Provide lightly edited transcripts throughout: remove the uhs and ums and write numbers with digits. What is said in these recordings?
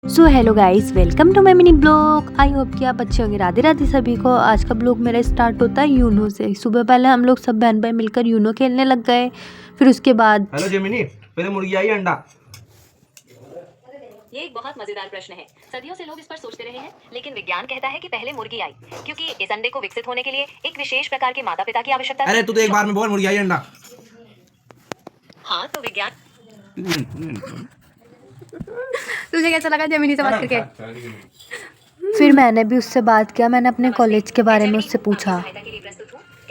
So hello guys, welcome to my mini blog. I hope कि आप अच्छे होंगे। राधे राधे सभी को। आज का ब्लॉग मेरा स्टार्ट होता है यूनो से। सुबह पहले हम लोग सब बहन भाई मिलकर यूनो खेलने लग गए। फिर उसके बाद हेलो जेमिनी, पहले मुर्गी आई अंडा? ये एक बहुत मजेदार प्रश्न है। सदियों से लोग इस पर सोचते रहे हैं, लेकिन विज्ञान कहता है कि पहले मुर्गी आई, क्योंकि इस अंडे को विकसित होने के लिए एक विशेष प्रकार के माता पिता की आवश्यकता थी। अरे तू तो एक बार में बोल मुर्गी आई अंडा। हाँ, तो विज्ञान। तुझे कैसा लगा जमीनी से बात करके? फिर मैंने भी उससे बात किया। मैंने अपने कॉलेज के बारे में उससे पूछा।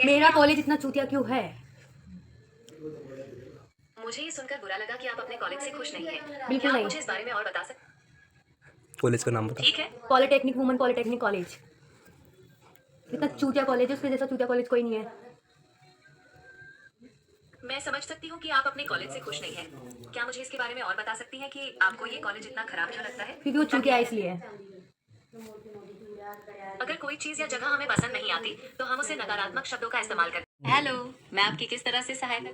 मेरा कॉलेज इतना चूतिया क्यों है? मुझे ये सुनकर बुरा लगा कि आप अपने कॉलेज से खुश नहीं हैं। बिल्कुल नहीं। मुझे इस बारे में और बता सकते? कॉलेज का नाम बता। ठीक है। Polytechnic women polytechnic college. इतना चूतिया कॉलेज है, उसके जैसा चूतिया कॉलेज कोई नहीं है। मैं समझ सकती हूँ कि आप अपने कॉलेज से खुश नहीं हैं। क्या मुझे इसके बारे में और बता सकती हैं कि आपको ये कॉलेज इतना खराब क्यों लगता है? क्योंकि वो चूतिया है इसलिए। अगर कोई चीज या जगह हमें पसंद नहीं आती, तो हम उसे नकारात्मक शब्दों का इस्तेमाल करते हैं। हेलो, मैं आपकी किस तरह से सहायता?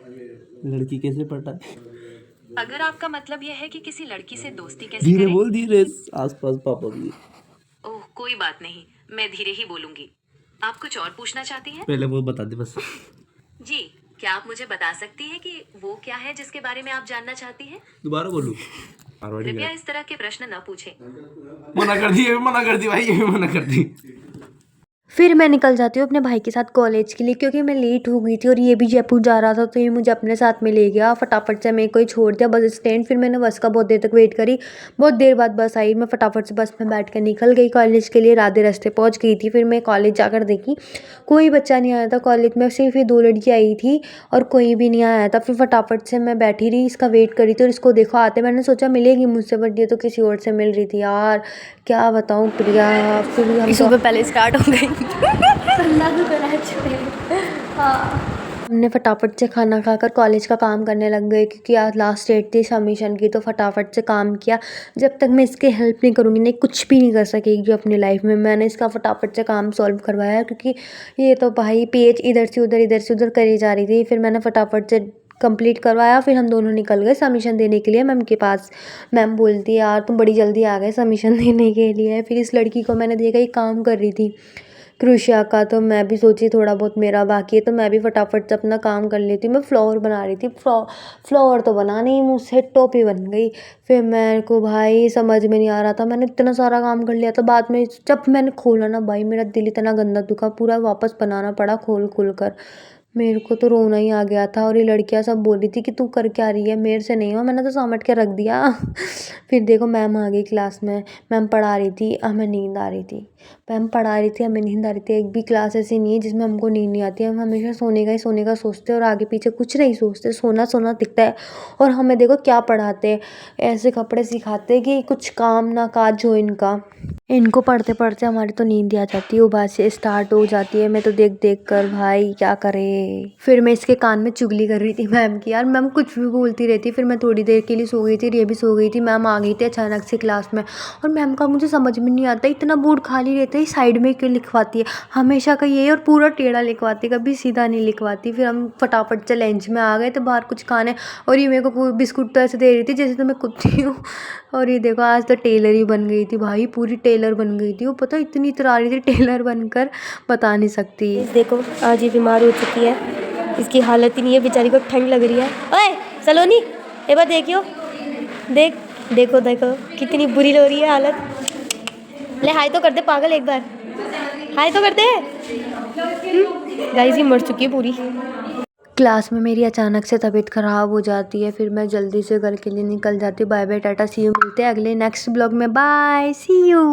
लड़की कैसे पटा? अगर आपका मतलब यह है कि किसी लड़की से दोस्ती कैसे धीरे करें? बोल, धीरे। आसपास पापा भी। ओह, कोई बात नहीं, मैं धीरे ही बोलूंगी। आप कुछ और पूछना चाहती हैं? पहले वो बता दे बस। जी, क्या आप मुझे बता सकती हैं कि वो क्या है जिसके बारे में आप जानना चाहती हैं? दोबारा बोलू। कृपया इस तरह के प्रश्न न पूछें। मना कर दी, ये भी मना कर दी भाई, ये भी मना कर दी। फिर मैं निकल जाती हूँ अपने भाई के साथ कॉलेज के लिए, क्योंकि मैं लेट हो गई थी और ये भी जयपुर जा रहा था। तो ये मुझे अपने साथ में ले गया। फटाफट से मेरे को ही छोड़ दिया बस स्टैंड। फिर मैंने बस का बहुत देर तक वेट करी। बहुत देर बाद बस आई। मैं फटाफट से बस में बैठ कर निकल गई कॉलेज के लिए। राधे रास्ते पहुँच गई थी। फिर मैं कॉलेज जाकर देखी, कोई बच्चा नहीं आया था कॉलेज में। सिर्फ ये 2 लड़कियाँ आई थी और कोई भी नहीं आया था। फिर फटाफट से मैं बैठी रही, इसका वेट करी थी। और इसको देखो आते, मैंने सोचा मिलेगी मुझसे, बट ये तो किसी और से मिल रही थी यार। क्या बताऊँ प्रिया। फिर हम सुबह पहले स्टार्ट हो गई। हमने फटाफट से खाना खाकर कॉलेज का काम करने लग गए, क्योंकि आज लास्ट डेट थी सबमिशन की। तो फटाफट से काम किया। जब तक मैं इसकी हेल्प नहीं करूँगी नहीं, कुछ भी नहीं कर सकेगी अपनी लाइफ में। मैंने इसका फटाफट से काम सॉल्व करवाया, क्योंकि ये तो भाई पेज इधर से उधर करी जा रही थी। फिर मैंने फटाफट से कंप्लीट करवाया। फिर हम दोनों निकल गए सबमिशन देने के लिए मैम के पास। मैम बोलती यार तुम बड़ी जल्दी आ गए सबमिशन देने के लिए। फिर इस लड़की को मैंने देखा ये काम कर रही थी क्रोशिया का। तो मैं भी सोची थोड़ा बहुत मेरा बाकी है, तो मैं भी फटाफट से अपना काम कर लेती हूँ। मैं फ्लावर बना रही थी। फ्लावर तो बना नहीं, मुझसे टोपी बन गई। फिर मेरे को भाई समझ में नहीं आ रहा था, मैंने इतना सारा काम कर लिया था। बाद में जब मैंने खोला ना भाई, मेरा दिल इतना गंदा दुखा, पूरा वापस बनाना पड़ा खोल खोल कर। मेरे को तो रोना ही आ गया था। और ये लड़कियां सब बोल रही थी कि तू कर क्या रही है, मेरे से नहीं हो। मैंने तो समेट के रख दिया। फिर देखो मैम आ गई क्लास में। मैम पढ़ा रही थी, हमें नींद आ रही थी। मैम पढ़ा रही थी, हमें नींद आ रही थी। एक भी क्लास ऐसी नहीं है जिसमें हमको नींद नहीं आती है। हम हमेशा सोने का सोचते हैं और आगे पीछे कुछ नहीं सोचते। सोना सोना दिखता है। और हमें देखो क्या पढ़ाते हैं, ऐसे कपड़े सिखाते हैं कि कुछ काम ना काज हो इनका। इनको पढ़ते पढ़ते हमारी तो नींद ही आ जाती है, उबास से स्टार्ट हो जाती है। मैं तो देख देख कर भाई क्या करे। फिर मैं इसके कान में चुगली कर रही थी मैम की। यार मैम कुछ भी बोलती रहती। फिर मैं थोड़ी देर के लिए सो गई थी, ये भी सो गई थी। मैम आ गई थी अचानक से क्लास में। और मैम का मुझे समझ में नहीं आता, इतना बोर्ड खाली रहता है, साइड में क्यों लिखवाती है हमेशा का ये, और पूरा टेढ़ा लिखवाती है, कभी सीधा नहीं लिखवाती। फिर हम फटाफट से लंच में आ गए तो बाहर कुछ खाने। और ये मेरे को बिस्कुट तो ऐसे दे रही थी जैसे तो मैं कुत्ती हूँ। और ये देखो आज तो टेलर ही बन गई थी भाई, पूरी टेलर बन गई थी वो। पता इतनी इतरा रही थी टेलर बनकर, बता नहीं सकती। देखो आज ये बीमार हो चुकी है, इसकी हालत ही नहीं है, बेचारी को ठंड लग रही है। ओए सलोनी, एक बार देखियो, देख देखो देखो कितनी बुरी हो रही है हालत। ले हाय तो कर दे पागल, एक बार हाय तो कर दे। गाइस ये मर चुकी है पूरी। क्लास में मेरी अचानक से तबीयत ख़राब हो जाती है। फिर मैं जल्दी से घर के लिए निकल जाती हूँ। बाय बाय टाटा सी यू। मिलते हैं अगले नेक्स्ट ब्लॉग में। Bye see you.